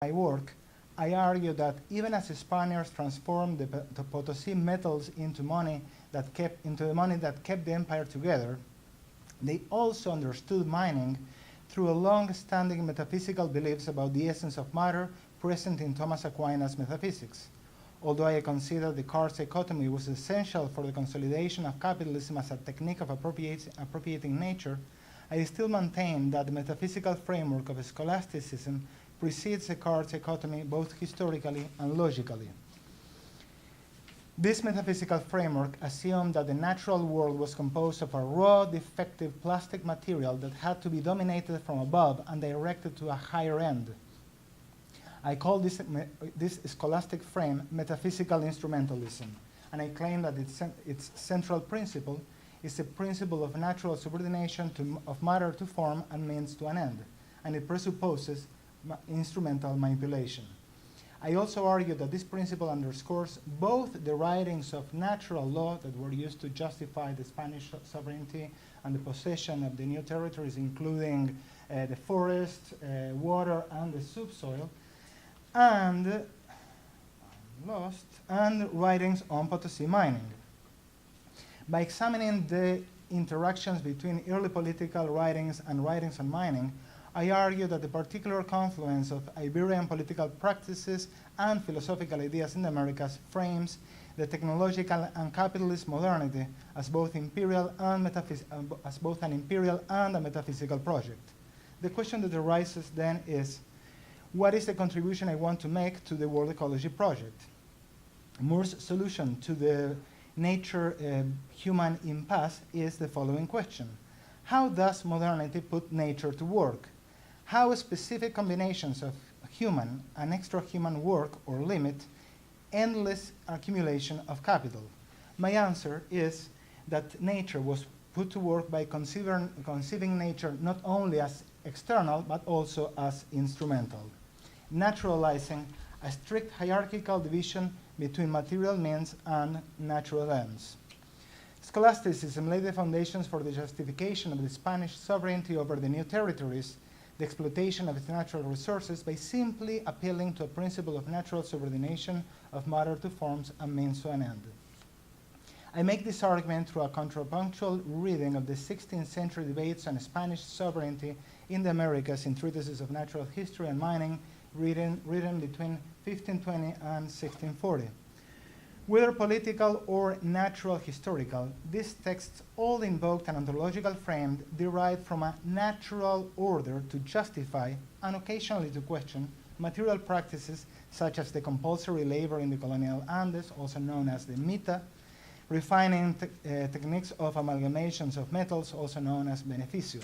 my work, I argue that even as the Spaniards transformed the Potosí metals into money that kept the empire together, they also understood mining through a long-standing metaphysical beliefs about the essence of matter present in Thomas Aquinas' metaphysics. Although I consider the card dichotomy was essential for the consolidation of capitalism as a technique of appropriating nature, I still maintain that the metaphysical framework of scholasticism precedes the card dichotomy both historically and logically. This metaphysical framework assumed that the natural world was composed of a raw, defective plastic material that had to be dominated from above and directed to a higher end. I call this scholastic frame metaphysical instrumentalism, and I claim that its central principle is the principle of natural subordination of matter to form and means to an end, and it presupposes instrumental manipulation. I also argue that this principle underscores both the writings of natural law that were used to justify the Spanish sovereignty and the possession of the new territories, including the forest, water, and the subsoil, and writings on Potosí mining. By examining the interactions between early political writings and writings on mining, I argue that the particular confluence of Iberian political practices and philosophical ideas in the Americas frames the technological and capitalist modernity as both an imperial and a metaphysical project. The question that arises then is, what is the contribution I want to make to the World-Ecology project? Moore's solution to the nature-human impasse is the following question. How does modernity put nature to work? How specific combinations of human and extra-human work or limit endless accumulation of capital? My answer is that nature was put to work by conceiving nature not only as external but also as instrumental, naturalizing a strict hierarchical division between material means and natural ends. Scholasticism laid the foundations for the justification of the Spanish sovereignty over the new territories, the exploitation of its natural resources, by simply appealing to a principle of natural subordination of matter to forms and means to an end. I make this argument through a contrapunctual reading of the 16th century debates on Spanish sovereignty in the Americas in treatises of natural history and mining written between 1520 and 1640. Whether political or natural historical, these texts all invoked an ontological frame derived from a natural order to justify, and occasionally to question, material practices such as the compulsory labor in the colonial Andes, also known as the mita, refining techniques of amalgamations of metals, also known as beneficio.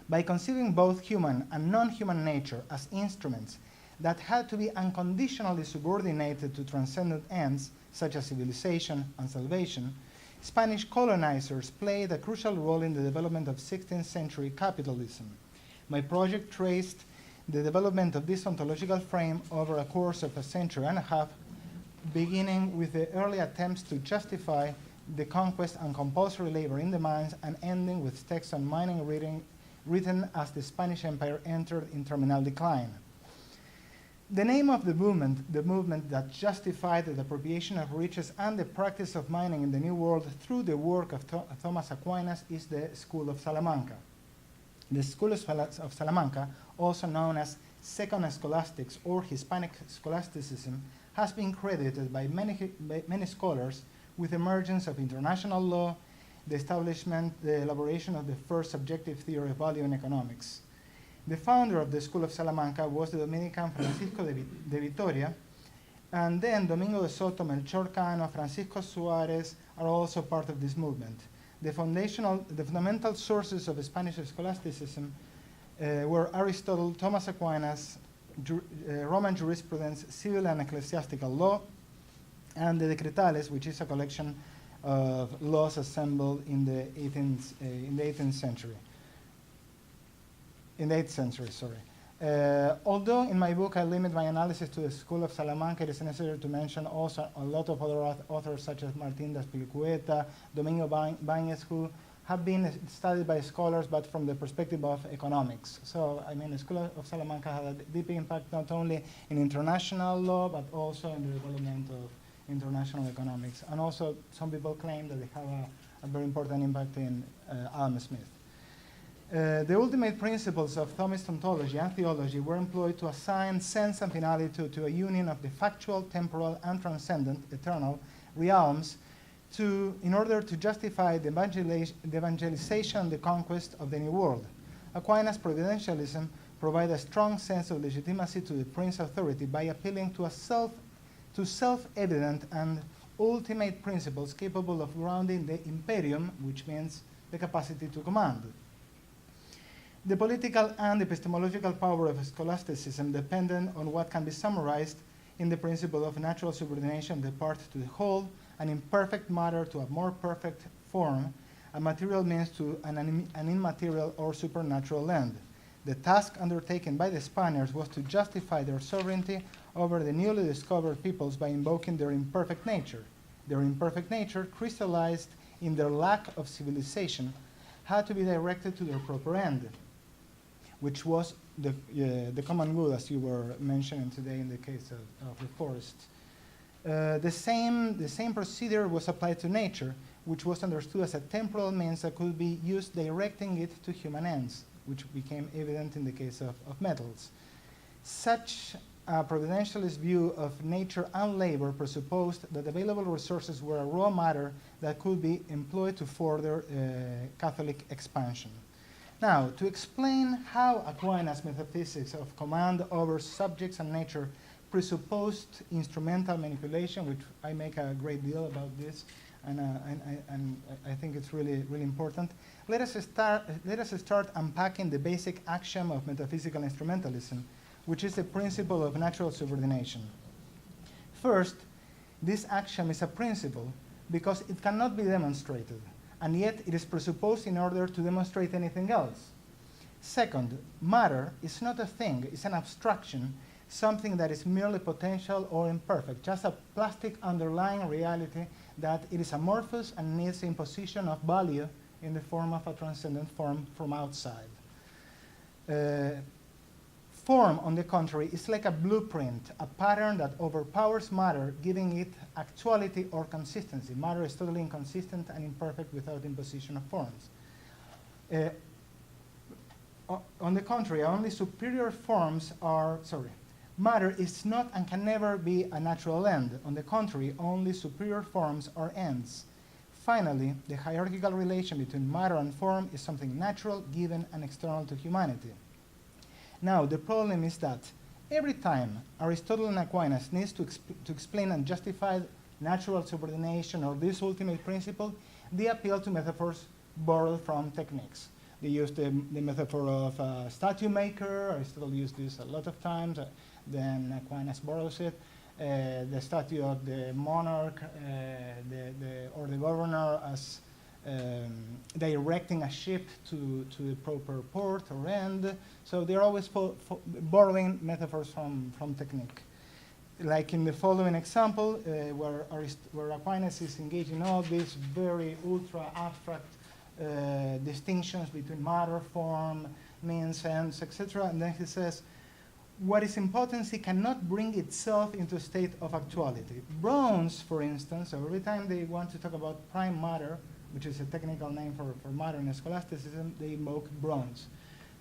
By conceiving both human and non-human nature as instruments that had to be unconditionally subordinated to transcendent ends, such as civilization and salvation, Spanish colonizers played a crucial role in the development of 16th century capitalism. My project traced the development of this ontological frame over a course of a century and a half, beginning with the early attempts to justify the conquest and compulsory labor in the mines, and ending with texts on mining written as the Spanish Empire entered in terminal decline. The name of the movement that justified the appropriation of riches and the practice of mining in the New World through the work of Thomas Aquinas, is the School of Salamanca. The School of Salamanca, also known as Second Scholastics or Hispanic Scholasticism, has been credited by many scholars with the emergence of international law, the elaboration of the first subjective theory of value in economics. The founder of the School of Salamanca was the Dominican Francisco de Vitoria, and then Domingo de Soto, Melchor Cano, Francisco Suarez are also part of this movement. The fundamental sources of Spanish scholasticism were Aristotle, Thomas Aquinas, Roman jurisprudence, civil and ecclesiastical law, and the Decretales, which is a collection of laws assembled in the 8th century. Although in my book I limit my analysis to the School of Salamanca, it is necessary to mention also a lot of other authors such as Martín de Azpilicueta, Domingo Báñez, who have been studied by scholars, but from the perspective of economics. So, I mean, the School of Salamanca had a deep impact not only in international law, but also in the development of international economics. And also, some people claim that they have a very important impact in Adam Smith. The ultimate principles of Thomist ontology and theology were employed to assign sense and finality to a union of the factual, temporal, and transcendent, eternal realms in order to justify the evangelization and the conquest of the New World. Aquinas' providentialism provides a strong sense of legitimacy to the Prince authority by appealing to self-evident and ultimate principles capable of grounding the imperium, which means the capacity to command. The political and epistemological power of scholasticism depended on what can be summarized in the principle of natural subordination, the part to the whole, an imperfect matter to a more perfect form, a material means to an immaterial or supernatural end. The task undertaken by the Spaniards was to justify their sovereignty over the newly discovered peoples by invoking their imperfect nature. Their imperfect nature, crystallized in their lack of civilization, had to be directed to their proper end, which was the common good, as you were mentioning today in the case of the forest. The same procedure was applied to nature, which was understood as a temporal means that could be used directing it to human ends, which became evident in the case of metals. Such a providentialist view of nature and labor presupposed that available resources were a raw matter that could be employed to further Catholic expansion. Now, to explain how Aquinas' metaphysics of command over subjects and nature presupposed instrumental manipulation, which I make a great deal about this, and I think it's really, really important. Let us start unpacking the basic axiom of metaphysical instrumentalism, which is the principle of natural subordination. First, this axiom is a principle because it cannot be demonstrated, and yet it is presupposed in order to demonstrate anything else. Second, matter is not a thing, it's an abstraction, something that is merely potential or imperfect, just a plastic underlying reality that it is amorphous and needs the imposition of value in the form of a transcendent form from outside. Form, on the contrary, is like a blueprint, a pattern that overpowers matter, giving it actuality or consistency. Matter is totally inconsistent and imperfect without imposition of forms. On the contrary, only superior forms are, matter is not and can never be a natural end. On the contrary, only superior forms are ends. Finally, the hierarchical relation between matter and form is something natural, given, and external to humanity. Now, the problem is that every time Aristotle and Aquinas needs to explain and justify natural subordination or this ultimate principle, they appeal to metaphors borrowed from techniques. They use the metaphor of a statue maker. Aristotle used this a lot of times. Then Aquinas borrows it. The statue of the monarch or the governor as directing a ship to the proper port or end. So they're always borrowing metaphors from technique. Like in the following example, where Aquinas is engaged in all these very ultra abstract distinctions between matter, form, means, ends, etc. And then he says, what is in potency cannot bring itself into a state of actuality. Bronze, for instance, so every time they want to talk about prime matter, which is a technical name for modern scholasticism, they invoke bronze.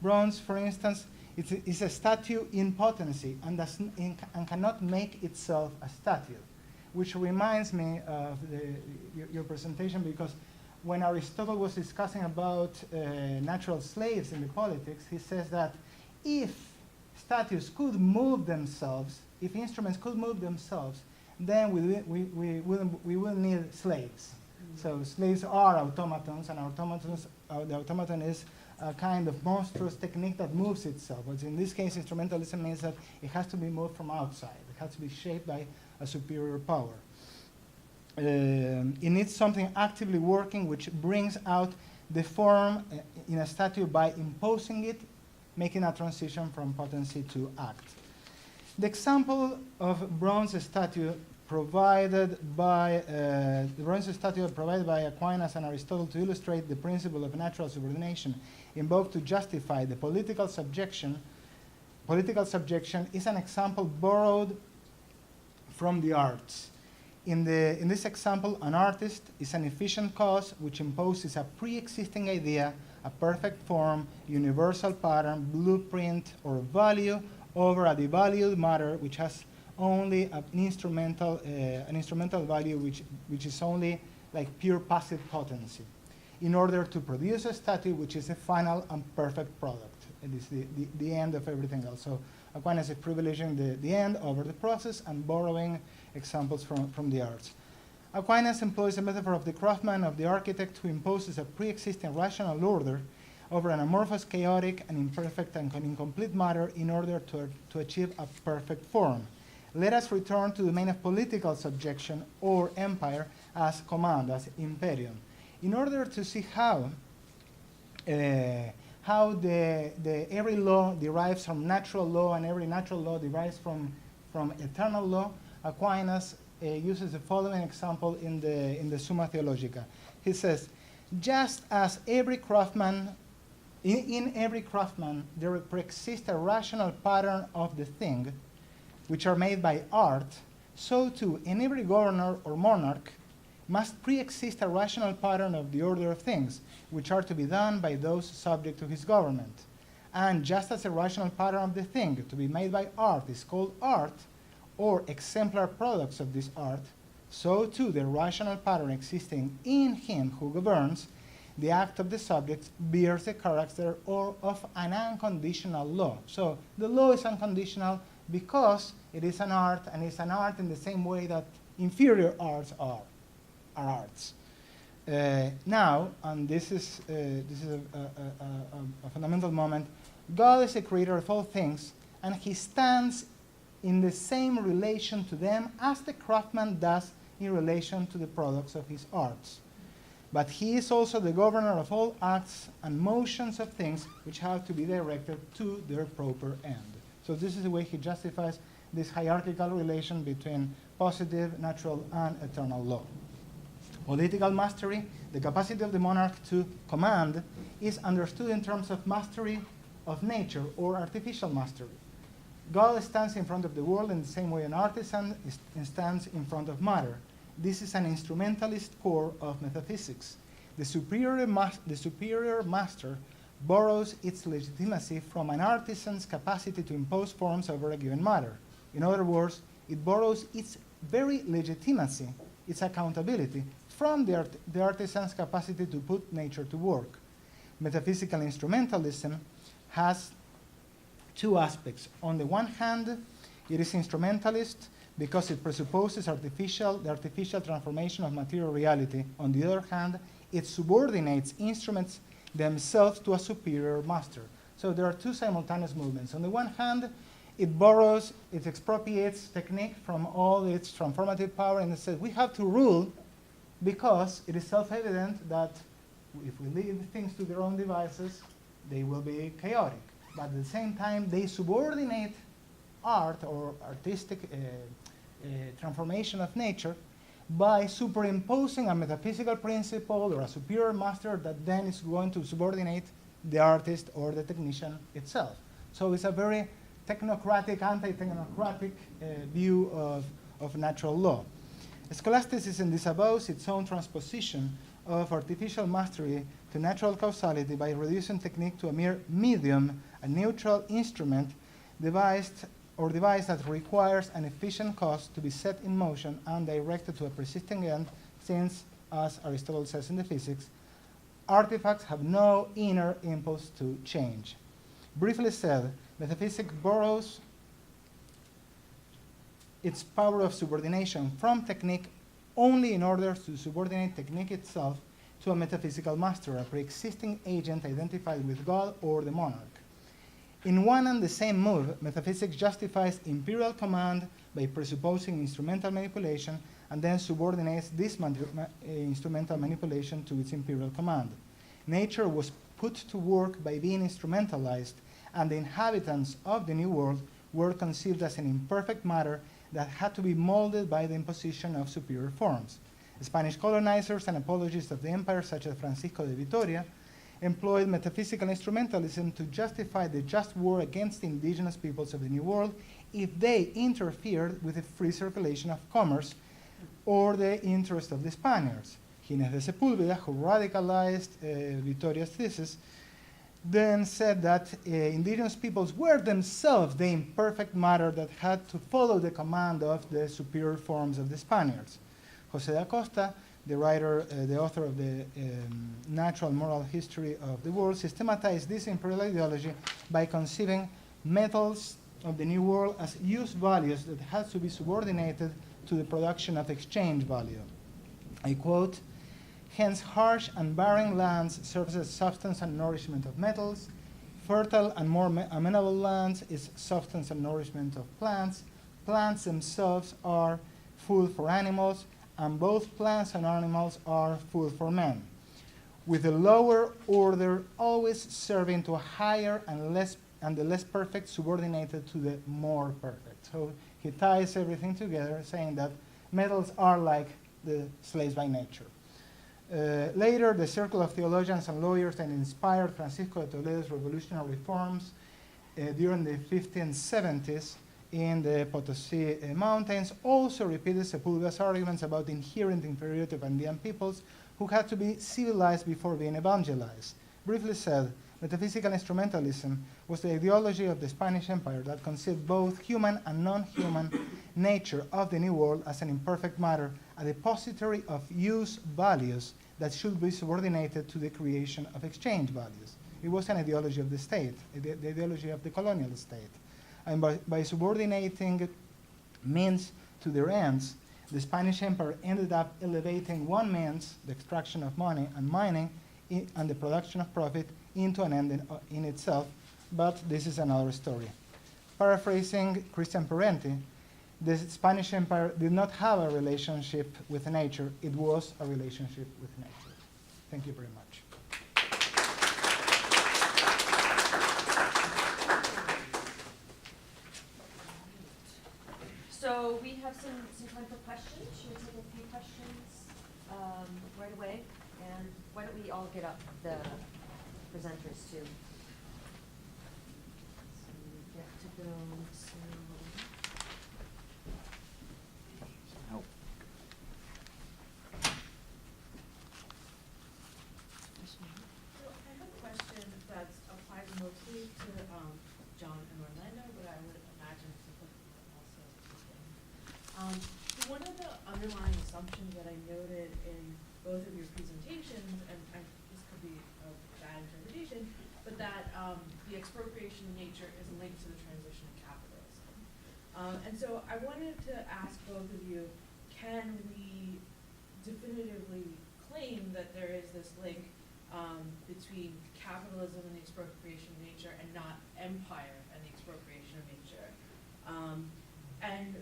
Bronze, for instance, is a statue in potency and cannot make itself a statue, which reminds me of your presentation, because when Aristotle was discussing about natural slaves in the politics, he says that if statues could move themselves, if instruments could move themselves, then we wouldn't need slaves. So slaves are automatons, and the automaton is a kind of monstrous technique that moves itself. But in this case, instrumentalism means that it has to be moved from outside. It has to be shaped by a superior power. It needs something actively working which brings out the form in a statue by imposing it, making a transition from potency to act. The example of bronze statue provided by the Renaissance statue provided by Aquinas and Aristotle to illustrate the principle of natural subordination invoked to justify the political subjection is an example borrowed from the arts. In this example, an artist is an efficient cause which imposes a pre-existing idea, a perfect form, universal pattern, blueprint, or value over a devalued matter which has only an instrumental value which is only like pure passive potency, in order to produce a statue which is a final and perfect product. It is the end of everything else. So Aquinas is privileging the end over the process and borrowing examples from the arts. Aquinas employs a metaphor of the craftsman, of the architect, who imposes a pre-existing rational order over an amorphous, chaotic, and imperfect and incomplete matter in order to achieve a perfect form. Let us return to the domain of political subjection or empire as command, as imperium, in order to see how every law derives from natural law and every natural law derives from eternal law. Aquinas uses the following example in the Summa Theologica. He says, just as every craftsman, in every craftsman there pre-exists a rational pattern of the thing, which are made by art, so too in every governor or monarch must pre-exist a rational pattern of the order of things, which are to be done by those subject to his government. And just as a rational pattern of the thing to be made by art is called art, or exemplar products of this art, so too the rational pattern existing in him who governs, the act of the subject bears the character of an unconditional law. So the law is unconditional because it is an art, and it's an art in the same way that inferior arts are arts. Now, and this is a fundamental moment, God is the creator of all things, and he stands in the same relation to them as the craftsman does in relation to the products of his arts. But he is also the governor of all acts and motions of things which have to be directed to their proper end. So this is the way he justifies this hierarchical relation between positive, natural, and eternal law. Political mastery, the capacity of the monarch to command, is understood in terms of mastery of nature or artificial mastery. God stands in front of the world in the same way an artisan stands in front of matter. This is an instrumentalist core of metaphysics. The superior master borrows its legitimacy from an artisan's capacity to impose forms over a given matter. In other words, it borrows its very legitimacy, its accountability, from the artisan's capacity to put nature to work. Metaphysical instrumentalism has two aspects. On the one hand, it is instrumentalist because it presupposes the artificial transformation of material reality. On the other hand, it subordinates instruments themselves to a superior master. So there are two simultaneous movements. On the one hand, it borrows, it expropriates technique from all its transformative power, and it says we have to rule because it is self-evident that if we leave things to their own devices, they will be chaotic. But at the same time, they subordinate art or artistic transformation of nature by superimposing a metaphysical principle or a superior master that then is going to subordinate the artist or the technician itself. So it's a very technocratic, anti-technocratic view of natural law. Scholasticism disavows its own transposition of artificial mastery to natural causality by reducing technique to a mere medium, a neutral instrument devised that requires an efficient cause to be set in motion and directed to a persisting end, since, as Aristotle says in the Physics, artifacts have no inner impulse to change. Briefly said, metaphysics borrows its power of subordination from technique only in order to subordinate technique itself to a metaphysical master, a pre-existing agent identified with God or the monarch. In one and the same move, metaphysics justifies imperial command by presupposing instrumental manipulation and then subordinates this instrumental manipulation to its imperial command. Nature was put to work by being instrumentalized, and the inhabitants of the New World were conceived as an imperfect matter that had to be molded by the imposition of superior forms. Spanish colonizers and apologists of the empire, such as Francisco de Vitoria, employed metaphysical instrumentalism to justify the just war against the indigenous peoples of the New World if they interfered with the free circulation of commerce or the interest of the Spaniards. Gines de Sepúlveda, who radicalized Vitoria's thesis, then said that indigenous peoples were themselves the imperfect matter that had to follow the command of the superior forms of the Spaniards. José da Costa, the writer, the author of the Natural Moral History of the World, systematized this imperial ideology by conceiving metals of the New World as use values that had to be subordinated to the production of exchange value. I quote, "Hence harsh and barren lands serves as substance and nourishment of metals. Fertile and more amenable lands is substance and nourishment of plants. Plants themselves are food for animals, and both plants and animals are food for men, with the lower order always serving to a higher and the less perfect subordinated to the more perfect." So he ties everything together, saying that metals are like the slaves by nature. Later, the circle of theologians and lawyers that inspired Francisco de Toledo's revolutionary reforms during the 1570s in the Potosí mountains also repeated Sepúlveda's arguments about the inherent inferiority of Andean peoples who had to be civilized before being evangelized. Briefly said, metaphysical instrumentalism was the ideology of the Spanish Empire that conceived both human and non-human nature of the New World as an imperfect matter, a depository of use values that should be subordinated to the creation of exchange values. It was an ideology of the state, the ideology of the colonial state. And by subordinating means to their ends, the Spanish Empire ended up elevating one means, the extraction of money and mining, and the production of profit, into an end in itself, but this is another story. Paraphrasing Christian Parenti, the Spanish Empire did not have a relationship with nature, it was a relationship with nature. Thank you very much. So we have some time for questions. Should we take a few questions right away? And why don't we all get up, the presenters too. So we get to go to... So I have a question that applies mostly to John and Orlando, but I would imagine it's applicable also to Tim. So one of the underlying assumptions that I noted in both of your presentations, and this could be a bad interpretation, but that the expropriation of nature is linked to the transition of capitalism. And so I wanted to ask both of you, can we definitively claim that there is this link between capitalism and the expropriation of nature and not empire and the expropriation of nature? And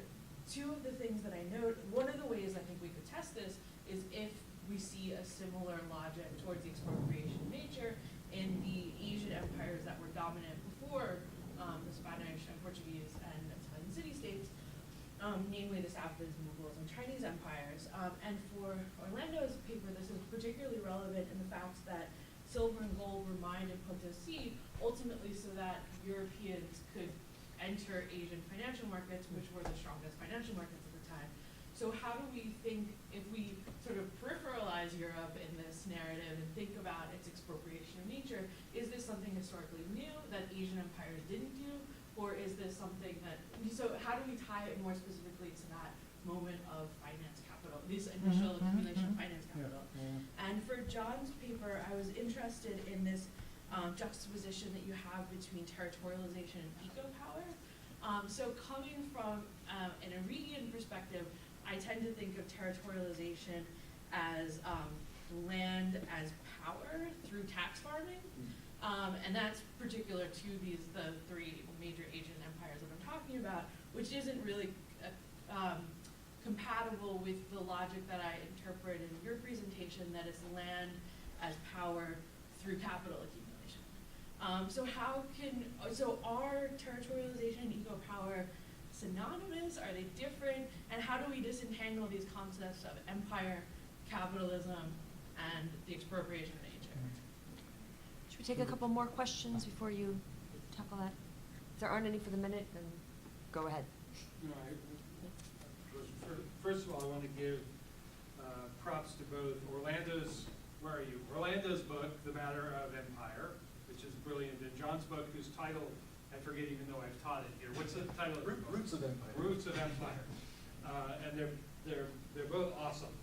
two of the things that I note, one of the ways I think we could test this is if we see a similar logic towards the expropriation of nature in the Asian empires that were dominant before the Spanish and Portuguese and Italian city-states, namely the Safavids, Mughals, and Chinese empires. And for Orlando's paper, this is particularly relevant in the fact that silver and gold were mined in Potosí ultimately so that Europeans could enter Asian financial markets, which were the strongest financial markets at the time. So how do we think, if we sort of peripheralize Europe in this narrative and think about its expropriation of nature, is this something historically new that Asian empires didn't do? Or is this something that, so how do we tie it more specifically to that moment of finance capital, this initial accumulation of finance capital? And for John's paper, I was interested in this juxtaposition that you have between territorialization and eco-power. So coming from an Iridian perspective, I tend to think of territorialization as land as power through tax farming. And that's particular to the three major Asian empires that I'm talking about, which isn't really compatible with the logic that I interpret in your presentation, that is land as power through capital accumulation. So are territorialization and eco-power synonymous? Are they different? And how do we disentangle these concepts of empire, capitalism, and the expropriation of nature? Should we take a couple more questions before you tackle that? If there aren't any for the minute, then go ahead. No, first of all, I want to give props to both Orlando's, where are you? Orlando's book, The Matter of Empire, which is brilliant, and John's book, whose title, I forget even though I've taught it here. What's the title of it? Roots of Empire. Roots of Empire. And they're both awesome.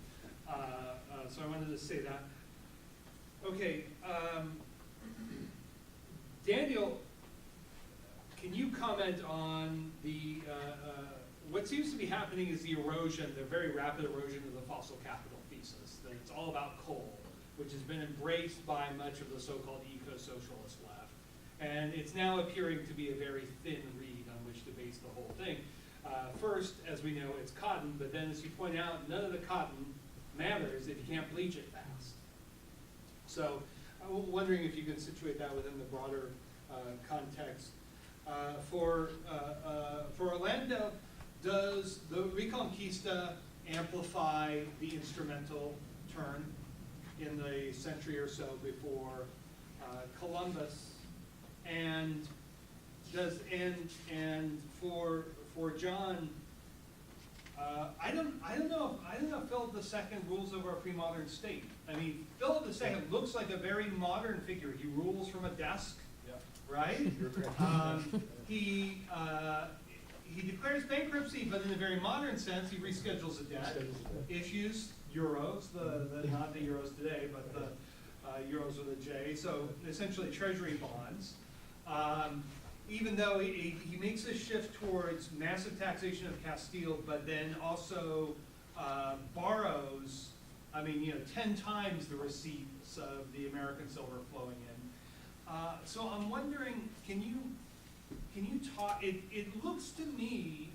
So I wanted to say that. Okay, Daniel, can you comment on the, what seems to be happening is the erosion, the very rapid erosion of the fossil capital thesis, that it's all about coal, which has been embraced by much of the so-called eco-socialist left. And it's now appearing to be a very thin reed on which to base the whole thing. First, as we know, it's cotton, but then as you point out, none of the cotton matters if you can't bleach it fast. So I'm wondering if you could situate that within the broader context. For Orlando, does the Reconquista amplify the instrumental turn in the century or so before Columbus? And does and for John, I don't know if Philip II rules over a pre-modern state. I mean, Philip II looks like a very modern figure. He rules from a desk, right? He declares bankruptcy, but in a very modern sense, he reschedules a debt, issues euros, not the euros today, but the euros with a J, so essentially treasury bonds. Even though he makes a shift towards massive taxation of Castile, but then also borrows, 10 times the receipts of the American silver flowing in. So I'm wondering, can you talk, it looks to me